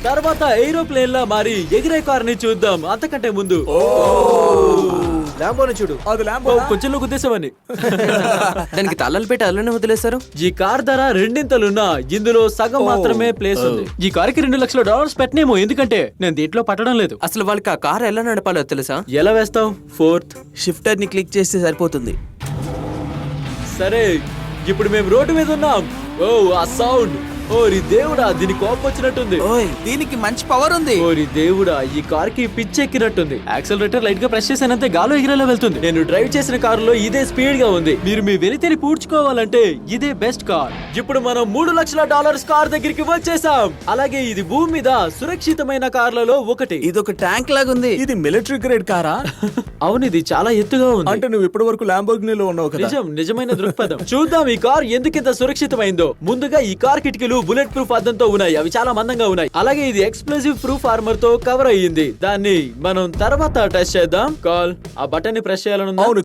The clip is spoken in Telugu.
తర్వాత ఏరోప్లేన్ లా మారి ఎగిరే కార్ ని చూద్దాం. అంతకంటే ముందు లాంబోని చూడు. అది ల్యాంబో కొంచెం ఉద్దేశమని దానికి తల్లలు పెట్టి అలానే వదిలేశారు. ఈ కార్ ధర రెండింతలున్నా ఇందులో సగం మాత్రమే ప్లేస్ ఉంది. ఈ కార్ కి $2,00,000 పెట్టనేమో, ఎందుకంటే నేను దీంట్లో పట్టడం లేదు. అసలు వాళ్ళకి ఆ కార్ ఎలా నడపాలో తెలుసా? ఎలా వేస్తాం? ఫోర్త్. షిఫ్టర్ ని క్లిక్ చేస్తే సరిపోతుంది. సరే, ఇప్పుడు మేము రోడ్డు మీద ఉన్నాం. ఓ ఆ సౌండ్! ఓరి దేవుడా, దీని కోపం వచ్చినట్టుంది. ఓయ్, దీనికి మంచి పవర్ ఉంది. ఓరి దేవుడా, ఈ కార్ కి పిచ్చెక్కినట్టుంది. యాక్సలరేటర్ లైట్ గా ప్రెస్ చేసానంతే గాలో ఎగిరేలా వెళ్తుంది. నేను డ్రైవ్ చేసిన కారులో ఇదే స్పీడ్ గా ఉంది. మీరు మీ వెలితిని పూడ్చుకోవాలంటే ఇదే బెస్ట్ కార్. ఇప్పుడు మనం $3,00,000 కార్ దగ్గరికి వచ్చేసాం. అలాగే ఇది భూమి మీద సురక్షితమైన కార్లలో ఒకటి. ఇదొక ట్యాంక్ లాగుంది. ఇది మిలిటరీ గ్రేడ్ కారా? అవును, ఇది చాలా ఎత్తుగా ఉంది. అంటే నువ్వు ఇప్పటి వరకు ల్యాంబోర్గినీలో ఉన్నావు కదా. నిజమైన దృక్పథం. చూద్దాం ఈ కార్ ఎందుకింత సురక్షితమైందో. ముందుగా ఈ కార్ కిటికీలు బుల్లెట్ ప్రూఫ్ అద్దంతో ఉన్నాయి. అవి చాలా మందంగా ఉన్నాయి. అలాగే ఇది ఎక్స్ప్లోజివ్ ప్రూఫ్ ఆర్మర్ తో కవర్ అయ్యింది. దాన్ని మనం తర్వాత టెస్ట్ చేద్దాం. కాల్ ఆ బటన్ ని ప్రెస్ చేయాలనుందా? అవును.